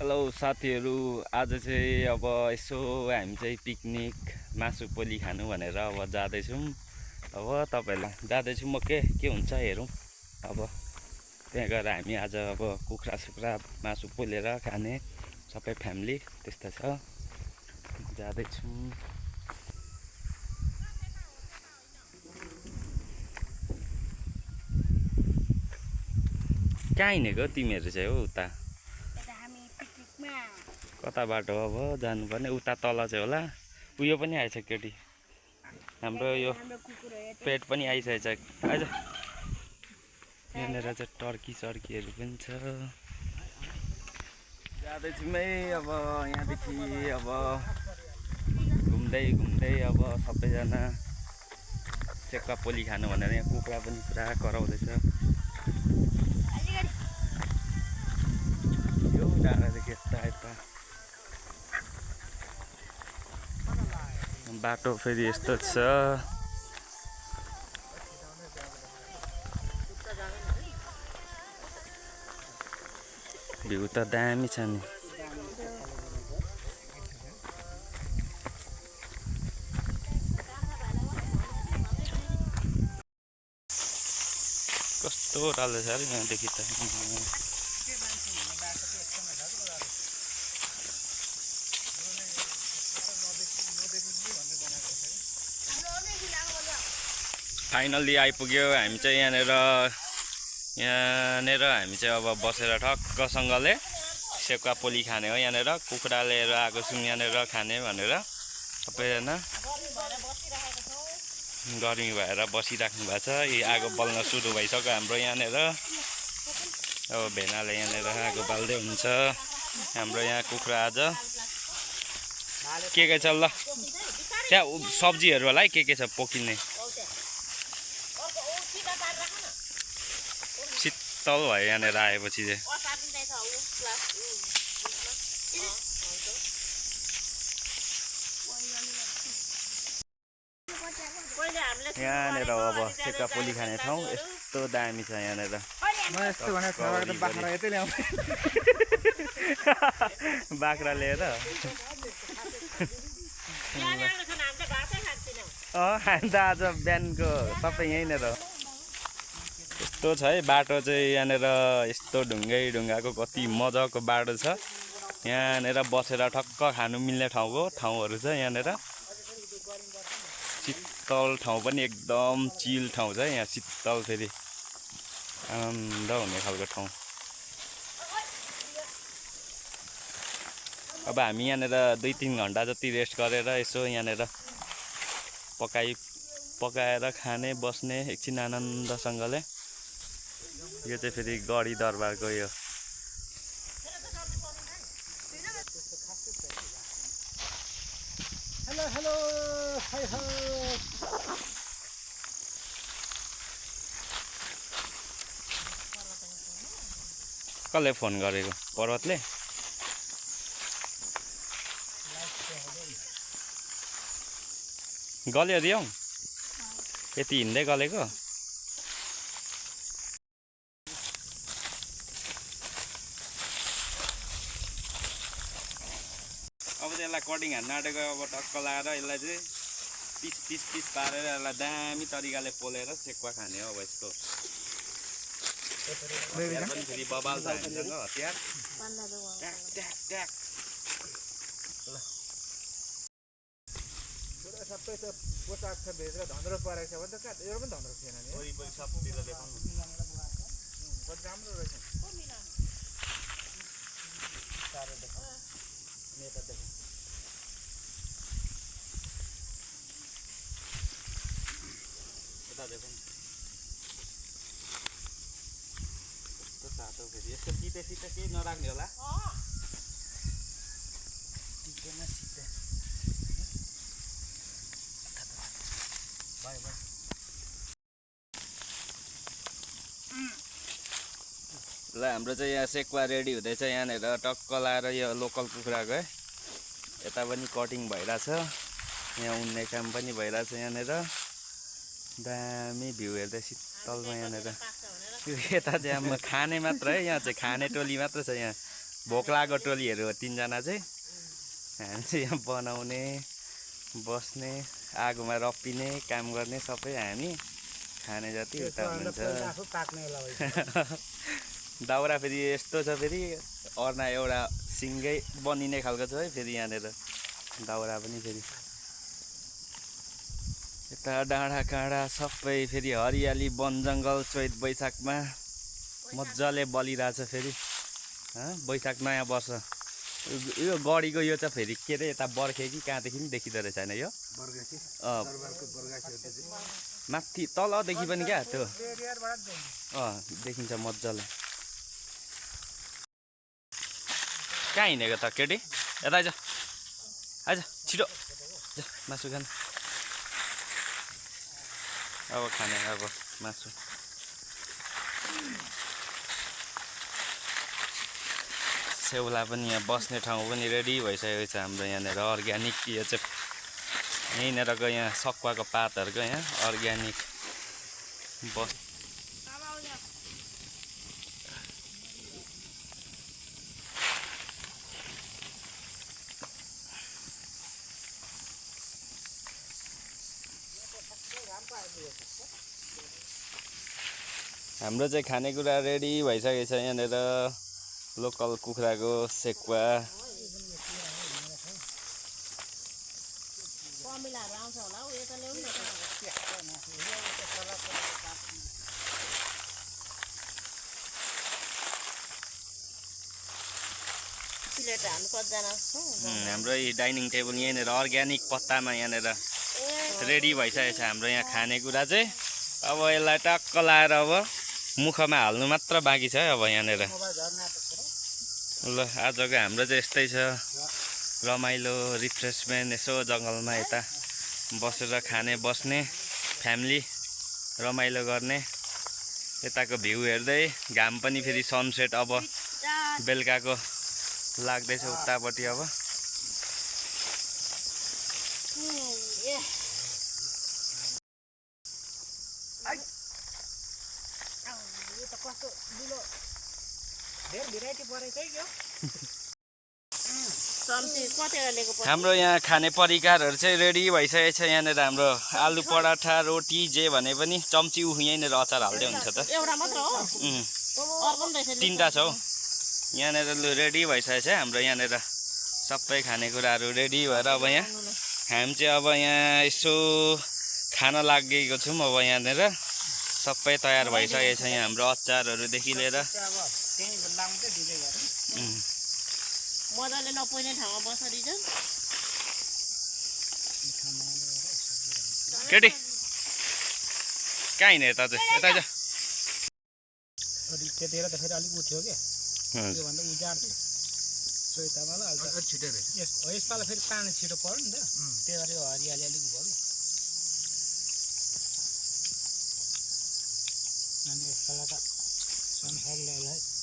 Hello साथीहरू, आज चाहिँ अब यसो हामी चाहिँ पिकनिक मासु पोली खानु भनेर अब जाँदैछौँ। अब तपाईँहरूलाई जाँदैछु म, के हुन्छ हेरौँ। अब त्यहाँ गएर हामी आज अब कुखुरा सुखुरा मासु पोलेर खाने सबै फ्यामिली त्यस्तो छ। जाँदैछौँ। कहाँ हिँडेको तिमीहरू चाहिँ हो? उता कता बाटो अब जानुपर्ने? उता तल चाहिँ होला। उयो पनि आएछ केटी, हाम्रो यो पेट पनि आइसकेछ। आइज यहाँनिर चाहिँ टर्की सर्कीहरू पनि छ। जाँदैछौँ है अब यहाँदेखि। अब घुम्दै घुम्दै अब सबैजना सेक्वा पोली खानु भनेर यहाँ कुखुरा पनि पुरा कराउँदैछ। यो डाँडादेखि यता यता बाटो फेरि यस्तो छ। भ्यू त दामी छ नि। कस्तो डाल्दै छ अरे यहाँदेखि त। फाइनल्ली आइपुग्यो हामी चाहिँ यहाँनिर हामी चाहिँ अब बसेर ठक्कसँगले सेक्वा पोली खाने हो। यहाँनिर कुखुरा लिएर आएको छौँ यहाँनिर खाने भनेर। सबैजना गर्मी भएर बसिराख्नु भएको छ। यी आगो बल्न सुरु भइसक्यो हाम्रो यहाँनिर। अब भेनाले यहाँनिर आगो बाल्दै हुन्छ। हाम्रो यहाँ कुखुरा आज के छ ल, त्यहाँ सब्जीहरू होला है, के छ पोखिने। शीतल भयो यहाँनिर आएपछि चाहिँ। यहाँनिर अब सेक्वा पोली खाने ठाउँ यस्तो दामी छ यहाँनिर। बाख्रा लिएर हामी त आज बिहानको सबै यहीँनिर। यस्तो छ है बाटो चाहिँ यहाँनिर। यस्तो ढुङ्गाको कति मजाको बाटो छ। यहाँनिर बसेर ठक्क खानु मिल्ने ठाउँहरू छ यहाँनिर। शीतल ठाउँ पनि एकदम चिल ठाउँ छ यहाँ। शीतल फेरि आनन्द हुने खालको ठाउँ। अब हामी यहाँनिर 2-3 घन्टा जति रेस्ट गरेर यसो यहाँनिर पकाएर खाने बस्ने एकछिन आनन्दसँगले। यो चाहिँ फेरि गढी दरबारको यो कसले फोन गरेको? पर्वतले। गल्यो दियौ यति हिँड्दै गलेको। अब चाहिँ यसलाई कटिङ हान्न आँटेको। अब टक्क लाएर यसलाई चाहिँ पिस पारेर यसलाई दामी तरिकाले पोलेर सेक्वा खाने हो। अब यसको पनि फेरि बबाल छ हामीसँग हतियार। ट्याक सबै त पोसाक छ भित्र धन्द्रो परेको छ भने त कहाँ यो पनि धन्द्रो थिएन नि। वरिपरि सबतिर देखाउनु कति राम्रो रहेछ। साह्रो देखाउनु नेता देखाउनु। यता देखाउनु। कस्तो तातो फेरि। यस्तो सिधै केही नराख्ने होला। सिधैमा सिधै ल हाम्रो चाहिँ यहाँ सेक्वा रेडी हुँदैछ। यहाँनिर टक्क लाएर यो लोकल कुखुराको है यता पनि कटिङ भइरहेछ। यहाँ उन्ने काम पनि भइरहेछ यहाँनिर। दामी भ्यू हेर्दै शीतलमा यहाँनिर। यता चाहिँ खाने मात्र है, यहाँ चाहिँ खाने टोली मात्र छ यहाँ। भोक लागेको टोलीहरू हो 3 जना चाहिँ हामी चाहिँ यहाँ बनाउने बस्ने आगोमा रप्पिने काम गर्ने सबै हामी खाने जति उता हुनुहुन्छ दाउरा फेरि यस्तो छ फेरि अर्ना एउटा सिङ्गै बनिने खालको छ है फेरि यहाँनिर दाउरा पनि फेरि यता डाँडा काँडा सबै फेरि हरियाली वन जङ्गल चैत वैशाखमा मजाले बलिरहेछ फेरि वैशाख नयाँ वर्ष यो गढीको यो चाहिँ फेरि के अरे यता बर्खे कि कहाँदेखि पनि देखिँदो रहेछ होइन यो माथि तलदेखि पनि क्या त्यो देखिन्छ मजाले कहाँ हिँडेको त केटी यता आइज आइज छिटो मासु खानु अब खाने अब मासु सेउला पनि यहाँ बस्ने ठाउँ पनि रेडी भइसकेको छ हाम्रो यहाँनिर अर्ग्यानिक यो चाहिँ यहीँनिरको यहाँ सकुवाको पातहरूको यहाँ अर्ग्यानिक बस हाम्रो चाहिँ खानेकुरा रेडी भइसकेको छ यहाँनिर लोकल कुखुराको सेकुवा हाम्रो डाइनिङ टेबल यहाँनिर अर्ग्यानिक पत्तामा यहाँनिर रेडी भइसकेको छ हाम्रो यहाँ खानेकुरा चाहिँ अब यसलाई टक्क लाएर अब मुखमा हाल्नु मात्र बाँकी छ है अब यहाँनिर ल आजको हाम्रो चाहिँ यस्तै छ रमाइलो रिफ्रेसमेन्ट यसो जङ्गलमा यता बसेर खाने बस्ने फ्यामिली रमाइलो गर्ने यताको भ्यू हेर्दै घाम पनि फेरि सनसेट अब बेलुकाको लाग्दैछ उतापट्टि अब हाम्रो यहाँ खाने परिकारहरू चाहिँ रेडी भइसकेको छ यहाँनिर हाम्रो आलु पराठा रोटी जे भने पनि चम्ची यहीँनिर अचार हाल्दै हुन्छ त तीनटा छ हौ यहाँनिर रेडी भइसकेको छ हाम्रो यहाँनिर सबै खानेकुराहरू रेडी भएर अब यहाँ हामी चाहिँ अब यहाँ यसो खान लागेको छौँ अब यहाँनिर सबै तयार भइसकेको छ यहाँ हाम्रो अचारहरूदेखि लिएर मजाले नपोइने ठाउँमा बसरी जाउँ केटी कहाँ हिँड्यो यता चाहिँ यता जा त्यतिखेर त फेरि अलिक उठ्यो क्या त्योभन्दा उजाड थियो चैतामा अलिक छिटो यसपालि फेरि पानी छिटो पर्यो नि त त्यही भएर हरियाली अलिक भयो कि अनि यसपालि त संसार ल्याएर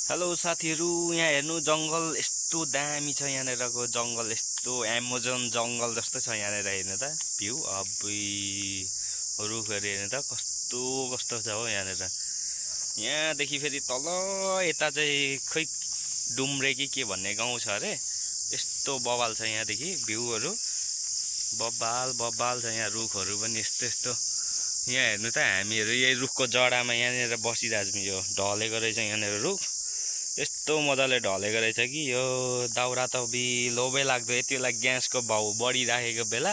हेलो साथीहरू यहाँ हेर्नु जङ्गल यस्तो दामी छ यहाँनिरको जङ्गल यस्तो एमाजोन जङ्गल जस्तो छ यहाँनिर हेर्नु त भ्यू अबै रुखहरू हेर्नु त कस्तो कस्तो छ हो यहाँनिर यहाँदेखि फेरि तल यता चाहिँ खै डुम्रे कि के भन्ने गाउँ छ अरे यस्तो बबाल छ यहाँदेखि भ्यूहरू बबाल बबाल छ यहाँ रुखहरू पनि यस्तो यस्तो यहाँ हेर्नु त हामीहरू यही रुखको जडामा यहाँनिर बसिरहेको छौँ यो ढलेको रहेछ यहाँनिर रुख यस्तो मजाले ढलेको रहेछ कि यो दाउरा त लोभै लाग्दो यति बेला ग्यासको भाउ बढिराखेको बेला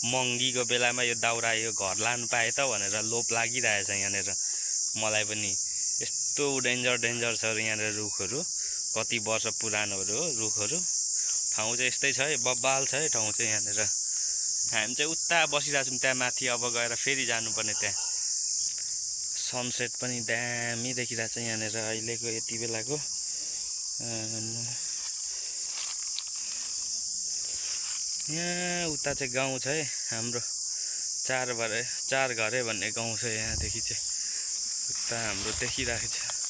महँगीको बेलामा यो दाउरा यो घर लानु पाए त भनेर लोभ लागिरहेछ यहाँनिर मलाई पनि यस्तो डेन्जर डेन्जर छ यहाँनिर रुखहरू कति वर्ष पुरानोहरू हो रुखहरू ठाउँ चाहिँ यस्तै छ है बब्बाल छ है ठाउँ चाहिँ यहाँनिर हामी चाहिँ उता बसिरहेको छौँ त्यहाँ माथि अब गएर फेरि जानुपर्ने त्यहाँ सनसेट पनि दामी देखिरहेको छ यहाँनिर अहिलेको यति बेलाको यहाँ उता चाहिँ गाउँ छ है हाम्रो चार घरे भन्ने गाउँ छ यहाँदेखि चाहिँ उता हाम्रो देखिरहेको छ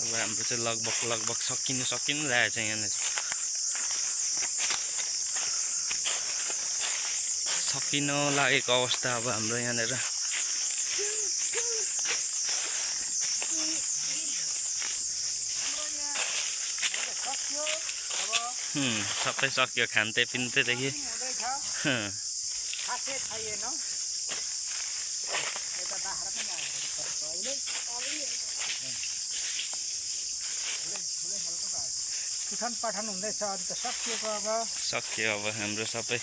अब हाम्रो चाहिँ लगभग सकिनु लागेको छ यहाँनिर सकिन लागेको अवस्था अब हाम्रो यहाँनिर सबै सक्यो खान्थे पिन्थेदेखि पठन हुँदैछ अन्त सकिएको अब सक्यो अब हाम्रो सबै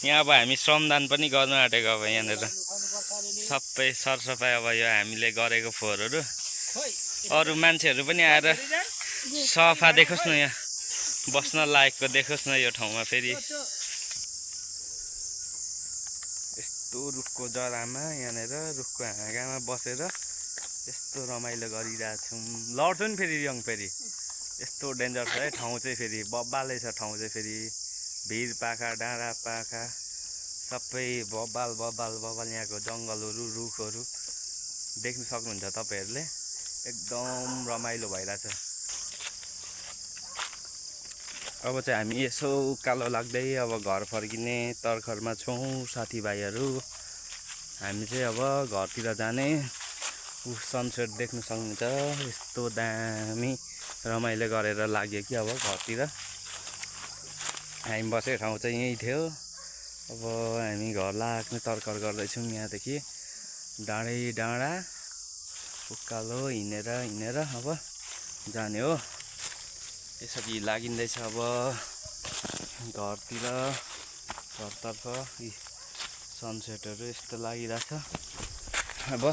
यहाँ अब हामी श्रमदान पनि गर्नु आँटेको अब यहाँनिर सबै सरसफाइ अब यो हामीले गरेको फोहोरहरू अरू मान्छेहरू पनि आएर सफा देखोस् न यहाँ बस्न लायकको देखोस् न यो ठाउँमा फेरि यस्तो रुखको जरामा यहाँनिर रुखको हाँगामा बसेर यस्तो रमाइलो गरिरहेछौँ लड्छौँ नि फेरि यङ फेरि यस्तो डेन्जर छ है ठाउँ चाहिँ फेरि बब्बालै छ ठाउँ चाहिँ फेरि भिर पाखा डाँडा पाखा सबै बब्बाल यहाँको जङ्गलहरू रुखहरू देख्न सक्नुहुन्छ तपाईँहरूले एकदम रमाइलो भइरहेछ अब चाहिँ हामी यसो उकालो लाग्दै अब घर फर्किने तर्खरमा छौँ साथीभाइहरू हामी चाहिँ अब घरतिर जाने सनसेट देख्न सक्नुहुन्छ यस्तो दामी रमाइलो गरेर लाग्यो कि अब घरतिर हामी बसेको ठाउँ चाहिँ यहीँ थियो अब हामी घर लाग्ने तर्खर गर्दैछौँ यहाँदेखि डाँडा उकालो हिँडेर अब जाने हो यसरी लागिँदैछ अब घरतर्फ यी सनसेटहरू यस्तो लागिरहेछ अब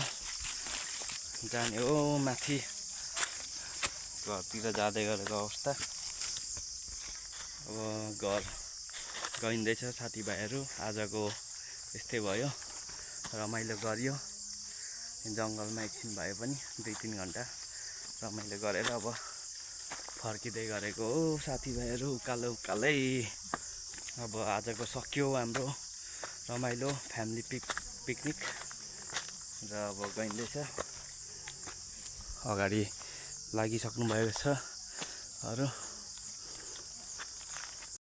जाने हो माथि घरतिर जाँदै गरेको अवस्था अब घर गइँदैछ साथीभाइहरू आजको यस्तै भयो रमाइलो गरियो जङ्गलमा एकछिन भए पनि 2-3 घन्टा रमाइलो गरेर अब फर्किँदै गरेको हो साथीभाइहरू उकालै अब आजको सक्यो हाम्रो रमाइलो फ्यामिली पिकनिक र अब गइँदैछ अगाडि लागिसक्नु भएको छ अरू